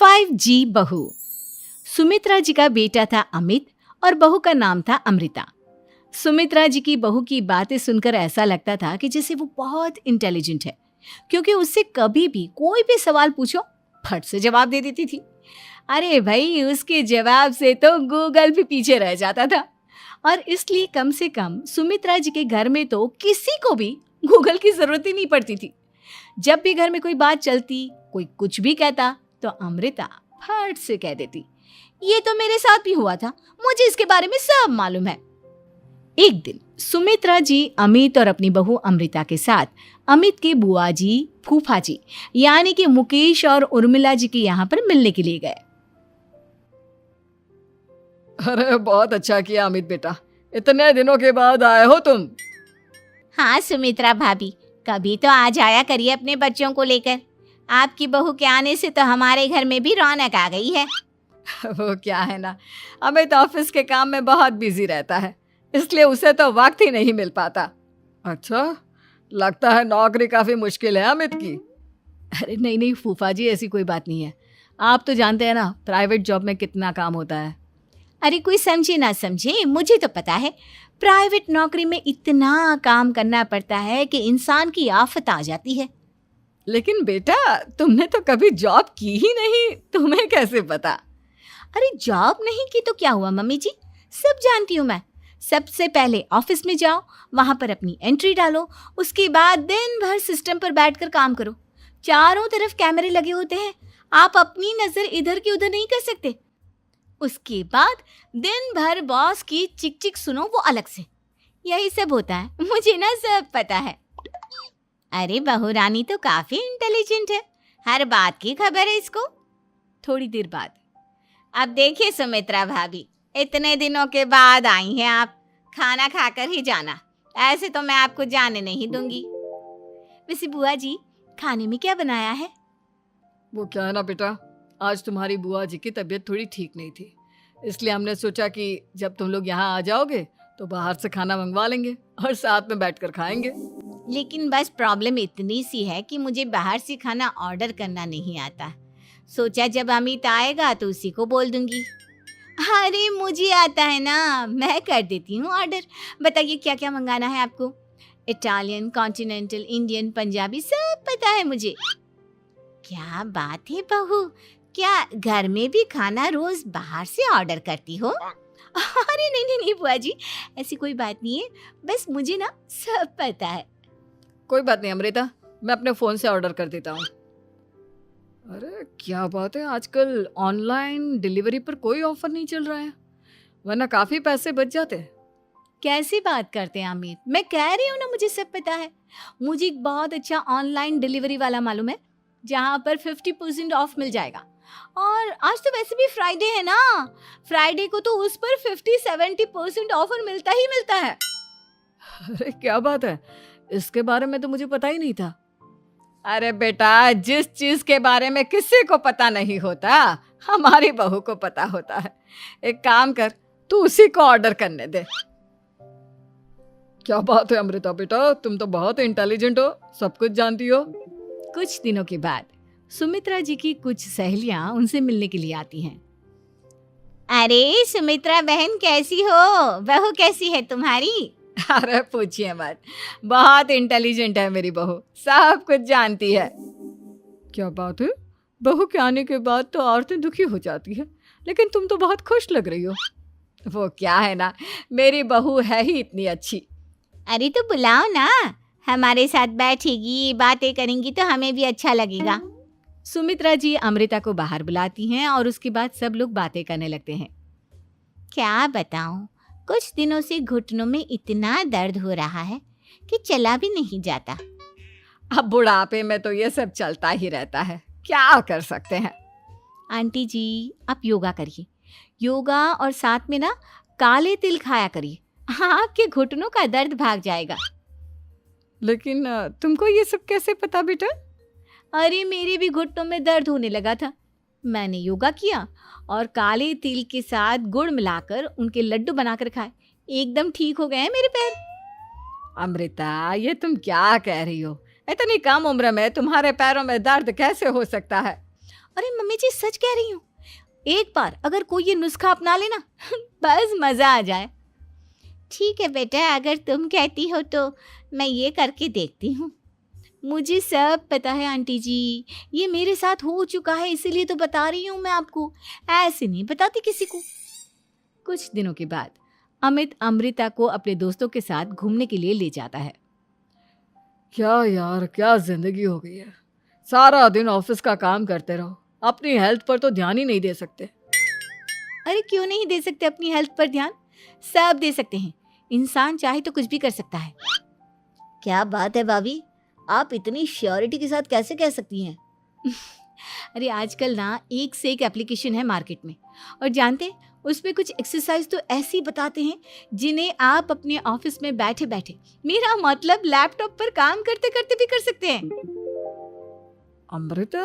5G बहू। सुमित्रा जी का बेटा था अमित और बहू का नाम था अमृता। सुमित्रा जी की बहू की बातें सुनकर ऐसा लगता था कि जैसे वो बहुत इंटेलिजेंट है, क्योंकि उससे कभी भी कोई भी सवाल पूछो फट से जवाब दे देती थी। अरे भाई, उसके जवाब से तो गूगल भी पीछे रह जाता था। और इसलिए कम से कम सुमित्रा जी के घर में तो किसी को भी गूगल की जरूरत ही नहीं पड़ती थी। जब भी घर में कोई बात चलती, कोई कुछ भी कहता, तो अमृता फट से कह देती, ये तो मेरे साथ भी हुआ था, मुझे इसके बारे में सब मालूम है। एक दिन सुमित्रा जी अमित और अपनी बहू अमृता के साथ अमित के बुआ जी, फूफा जी यानी कि मुकेश और उर्मिला जी के यहाँ पर मिलने के लिए गए। अरे बहुत अच्छा किया अमित बेटा, इतने दिनों के बाद आए हो तुम। हाँ सुमित्रा भाभी, कभी तो आ जाया करिए अपने बच्चों को लेकर। आपकी बहू के आने से तो हमारे घर में भी रौनक आ गई है। वो क्या है ना, अमित ऑफिस के काम में बहुत बिजी रहता है, इसलिए उसे तो वक्त ही नहीं मिल पाता। अच्छा, लगता है नौकरी काफी मुश्किल है अमित की। अरे नहीं फूफा जी, ऐसी कोई बात नहीं है। आप तो जानते हैं ना प्राइवेट जॉब में कितना काम होता है। अरे कोई समझे ना समझे, मुझे तो पता है प्राइवेट नौकरी में इतना काम करना पड़ता है कि इंसान की आफत आ जाती है। लेकिन बेटा, तुमने तो कभी जॉब की ही नहीं, तुम्हें कैसे पता? अरे जॉब नहीं की तो क्या हुआ मम्मी जी, सब जानती हूँ मैं। सबसे पहले ऑफिस में जाओ, वहां पर अपनी एंट्री डालो, उसके बाद दिन भर सिस्टम पर बैठकर काम करो। चारों तरफ कैमरे लगे होते हैं, आप अपनी नजर इधर की उधर नहीं कर सकते। उसके बाद दिन भर बॉस की चिक चिक सुनो, वो अलग से। यही सब होता है, मुझे ना सब पता है। अरे बहू रानी तो काफी इंटेलिजेंट है, हर बात की खबर है इसको। थोड़ी देर बाद, अब देखिए सुमित्रा भाभी, इतने दिनों के बाद आई हैं आप, खाना खाकर ही जाना, ऐसे तो मैं आपको जाने नहीं दूंगी। वैसे बुआ जी, खाने में क्या बनाया है? वो क्या है ना बेटा, आज तुम्हारी बुआ जी की तबीयत थोड़ी ठीक नहीं थी, इसलिए हमने सोचा कि जब तुम लोग यहाँ आ जाओगे तो बाहर से खाना मंगवा लेंगे और साथ में बैठकर खाएंगे। लेकिन बस प्रॉब्लम इतनी सी है कि मुझे बाहर से खाना ऑर्डर करना नहीं आता। सोचा जब अमित आएगा तो उसी को बोल दूंगी। अरे मुझे आता है ना, मैं कर देती हूँ ऑर्डर। बताइए क्या क्या मंगाना है आपको? इटालियन, कॉन्टिनेंटल, इंडियन, पंजाबी, सब पता है मुझे। क्या बात है बहू, क्या घर में भी खाना रोज बाहर से ऑर्डर करती हो? अरे नहीं बुआ जी, ऐसी कोई बात नहीं है, बस मुझे ना सब पता है। कोई बात नहीं अमृता, मैं अपने फ़ोन से ऑर्डर कर देता हूँ। अरे क्या बात है, आजकल ऑनलाइन डिलीवरी पर कोई ऑफर नहीं चल रहा है, वरना काफ़ी पैसे बच जाते हैं। कैसी बात करते हैं अमित, मैं कह रही हूँ ना मुझे सब पता है। मुझे एक बहुत अच्छा ऑनलाइन डिलीवरी वाला मालूम है, जहाँ पर 50% ऑफ मिल जाएगा। और आज तो वैसे भी फ्राइडे है ना, फ्राइडे को तो उस पर 50-70% ऑफर मिलता ही मिलता है। अरे क्या बात है, इसके बारे में तो मुझे पता ही नहीं था। अरे बेटा, जिस चीज के बारे में किसी को पता नहीं होता, हमारी बहू को पता होता है। एक काम कर, तू उसी को ऑर्डर करने दे। क्या बात है अमृता बेटा, तुम तो बहुत इंटेलिजेंट हो, सब कुछ जानती हो। कुछ दिनों के बाद सुमित्रा जी की कुछ सहेलियां उनसे मिलने के लिए आती हैं। अरे सुमित्रा बहन कैसी हो, बहू कैसी है तुम्हारी? अरे पूछिए मत, बहुत इंटेलिजेंट है मेरी बहू, सब कुछ जानती है। क्या बात है, बहू के आने के बाद तो औरतें दुखी हो जाती है, लेकिन तुम तो बहुत खुश लग रही हो। वो क्या है ना, मेरी बहू है ही इतनी अच्छी। अरे तो बुलाओ ना, हमारे साथ बैठेगी, बातें करेंगी तो हमें भी अच्छा लगेगा। सुमित्रा जी अमृता को बाहर बुलाती हैं और उसके बाद सब लोग बातें करने लगते हैं। क्या बताऊं, कुछ दिनों से घुटनों में इतना दर्द हो रहा है कि चला भी नहीं जाता। अब बुढ़ापे में तो ये सब चलता ही रहता है, क्या कर सकते हैं। आंटी जी, आप योगा करिए, योगा और साथ में ना काले तिल खाया करिए, आपके घुटनों का दर्द भाग जाएगा। लेकिन तुमको ये सब कैसे पता बेटा? अरे मेरे भी घुटनों में दर्द होने लगा था, मैंने योगा किया और काले तिल के साथ गुड़ मिलाकर उनके लड्डू बनाकर खाए, एकदम ठीक हो गए हैं मेरे पैर। अमृता, ये तुम क्या कह रही हो? इतनी कम उम्र में तुम्हारे पैरों में दर्द कैसे हो सकता है? अरे मम्मी जी सच कह रही हूँ, एक बार अगर कोई ये नुस्खा अपना लेना बस मजा आ जाए। ठीक है बेटा, अगर तुम कहती हो तो मैं ये करके देखती हूँ। मुझे सब पता है आंटी जी, ये मेरे साथ हो चुका है, इसीलिए तो बता रही हूँ मैं आपको, ऐसे नहीं बताती किसी को। कुछ दिनों के बाद अमित अमृता को अपने दोस्तों के साथ घूमने के लिए ले जाता है। क्या यार, क्या जिंदगी हो गई है। सारा दिन ऑफिस का काम करते रहो, अपनी हेल्थ पर तो ध्यान ही नहीं दे सकते। अरे क्यों नहीं दे सकते अपनी हेल्थ पर ध्यान, सब दे सकते हैं। इंसान चाहे तो कुछ भी कर सकता है। क्या बात है भाभी, आप इतनी श्योरिटी के साथ कैसे कह सकती हैं? अरे आजकल ना एक से एक एप्लीकेशन है मार्केट में, और जानते हैं उसमें कुछ एक्सरसाइज तो ऐसी बताते हैं जिन्हें आप अपने ऑफिस में बैठे बैठे, मेरा मतलब लैपटॉप पर काम करते करते भी कर सकते हैं। अमृता,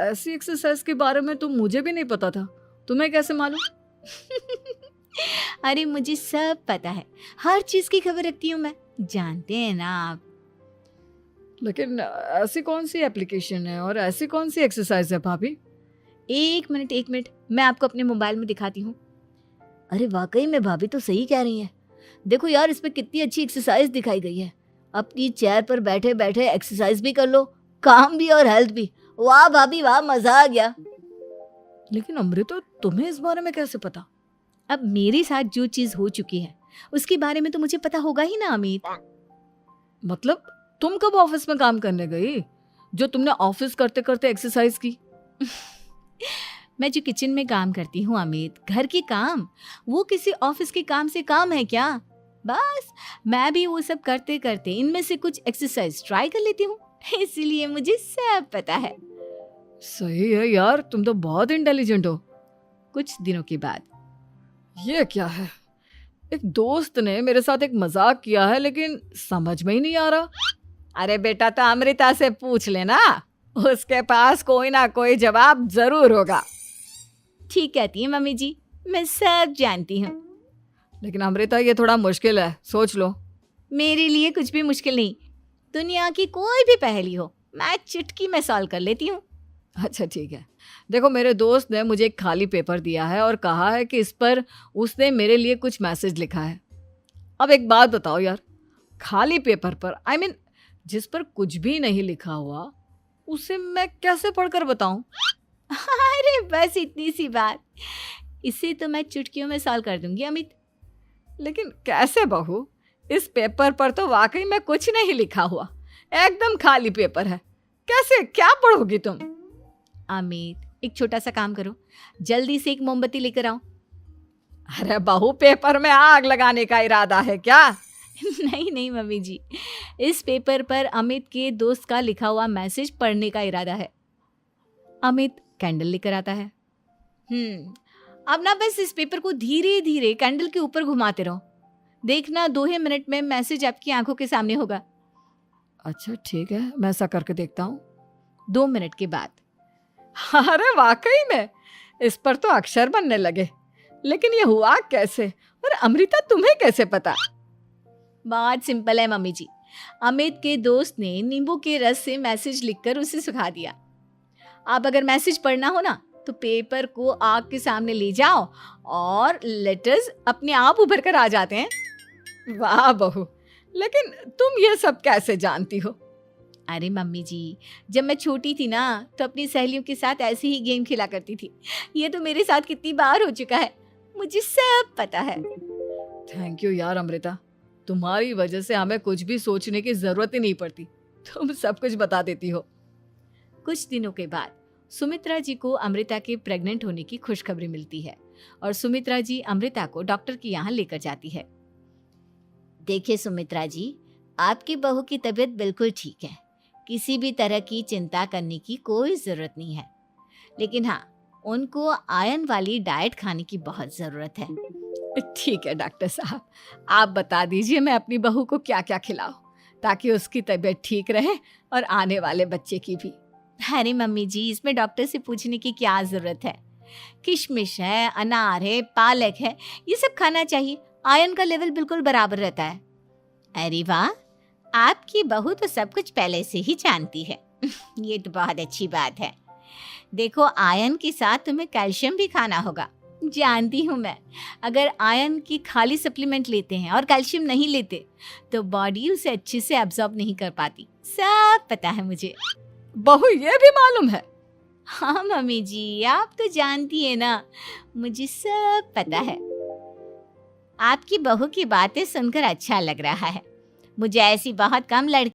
ऐसी एक्सरसाइज के बारे में तो मुझे भी नहीं पता था, तुम्हें कैसे मालूम? अरे मुझे सब पता है, हर चीज की खबर रखती हूँ मैं, जानते हैं ना आप। लेकिन ऐसी कौन सी एप्लीकेशन है और ऐसी कौन सी एक्सरसाइज है भाभी? एक मिनट, मैं आपको अपने मोबाइल में दिखाती हूँ। अरे वाकई में भाभी तो सही कह रही हैं। देखो यार, इसमें कितनी अच्छी एक्सरसाइज दिखाई गई है। अपनी चेयर पर बैठे बैठे एक्सरसाइज भी कर लो, काम भी और हेल्थ भी। वाह भाभी वाह, मजा आ गया। लेकिन अमृता, तुम्हें इस बारे में कैसे पता? अब मेरे साथ जो चीज हो चुकी है उसके बारे में तो मुझे पता होगा ही ना अमित। मतलब तुम कब ऑफिस में काम करने गई जो तुमने ऑफिस करते करते एक्सरसाइज की? मैं जो किचन में काम करती हूँ अमित, घर के काम, वो किसी ऑफिस के काम से काम है क्या? बस मैं भी वो सब करते करते इनमें से कुछ एक्सरसाइज ट्राई कर लेती हूँ, इसीलिए मुझे सब पता है। सही है यार, तुम तो बहुत इंटेलिजेंट हो। कुछ दिनों के बाद ये क्या है, एक दोस्त ने मेरे साथ एक मजाक किया है लेकिन समझ में ही नहीं आ रहा। अरे बेटा, तो अमृता से पूछ लेना, उसके पास कोई ना कोई जवाब जरूर होगा। ठीक कहती है मम्मी जी, मैं सब जानती हूँ। लेकिन अमृता, ये थोड़ा मुश्किल है, सोच लो। मेरे लिए कुछ भी मुश्किल नहीं, दुनिया की कोई भी पहेली हो मैं चुटकी में सॉल्व कर लेती हूँ। अच्छा ठीक है, देखो मेरे दोस्त ने मुझे एक खाली पेपर दिया है और कहा है कि इस पर उसने मेरे लिए कुछ मैसेज लिखा है। अब एक बात बताओ यार, खाली पेपर पर, आई मीन जिस पर कुछ भी नहीं लिखा हुआ, उसे मैं कैसे पढ़कर बताऊं? अरे बस इतनी सी बात, इसे तो मैं चुटकियों में सॉल्व कर दूंगी अमित। लेकिन कैसे बहू, इस पेपर पर तो वाकई में कुछ नहीं लिखा हुआ, एकदम खाली पेपर है, कैसे, क्या पढ़ोगी तुम? अमित, एक छोटा सा काम करो, जल्दी से एक मोमबत्ती लेकर आओ। अरे बहू, पेपर में आग लगाने का इरादा है क्या? नहीं मम्मी जी, इस पेपर पर अमित के दोस्त का लिखा हुआ मैसेज पढ़ने का इरादा है। अमित कैंडल लेकर आता है। अब ना बस इस पेपर को धीरे धीरे कैंडल के ऊपर घुमाते रहो, देखना 2 ही मिनट में मैसेज आपकी आंखों के सामने होगा। अच्छा ठीक है, मैं ऐसा करके देखता हूँ। 2 मिनट के बाद, अरे वाकई में इस पर तो अक्षर बनने लगे, लेकिन ये हुआ कैसे? और अमृता, तुम्हें कैसे पता? बहुत सिंपल है मम्मी जी, अमित के दोस्त ने नींबू के रस से मैसेज लिखकर उसे सुखा दिया। आप अगर मैसेज पढ़ना हो ना तो पेपर को आग के सामने ले जाओ और लेटर्स अपने आप उभर कर आ जाते हैं। वाह बहू, लेकिन तुम ये सब कैसे जानती हो? अरे मम्मी जी, जब मैं छोटी थी ना तो अपनी सहेलियों के साथ ऐसे ही गेम खेला करती थी। ये तो मेरे साथ कितनी बार हो चुका है, मुझे सब पता है। थैंक यू यार अमृता, तुम्हारी वजह से हमें कुछ भी सोचने की जरूरत ही नहीं पड़ती, तुम सब कुछ बता देती हो। कुछ दिनों के बाद सुमित्रा जी को अमृता के प्रेग्नेंट होने की खुशखबरी मिलती है और सुमित्रा जी अमृता को डॉक्टर के यहाँ लेकर जाती है। देखिए सुमित्रा जी, आपकी बहू की तबीयत बिल्कुल ठीक है, किसी भी तरह की चिंता करने की कोई ज़रूरत नहीं है, लेकिन हाँ, उनको आयरन वाली डाइट खाने की बहुत ज़रूरत है। ठीक है डॉक्टर साहब, आप बता दीजिए मैं अपनी बहू को क्या क्या खिलाऊं ताकि उसकी तबीयत ठीक रहे और आने वाले बच्चे की भी। अरे मम्मी जी, इसमें डॉक्टर से पूछने की क्या ज़रूरत है, किशमिश है, अनार है, पालक है, ये सब खाना चाहिए, आयरन का लेवल बिल्कुल बराबर रहता है। अरे वाह, आपकी बहू तो सब कुछ पहले से ही जानती है। ये तो बहुत अच्छी बात है। देखो, आयरन के साथ तुम्हें कैल्शियम भी खाना होगा। जानती हूँ मैं, अगर आयरन की खाली सप्लीमेंट लेते हैं और कैल्शियम नहीं लेते तो बॉडी उसे अच्छे से एब्जॉर्ब नहीं कर पाती। सब पता है मुझे। बहू ये भी मालूम है? हाँ मम्मी जी, आप तो जानती है ना, मुझे सब पता है। आपकी बहू की बातें सुनकर अच्छा लग रहा है। मुझे ऐसी बहुत कम लड़की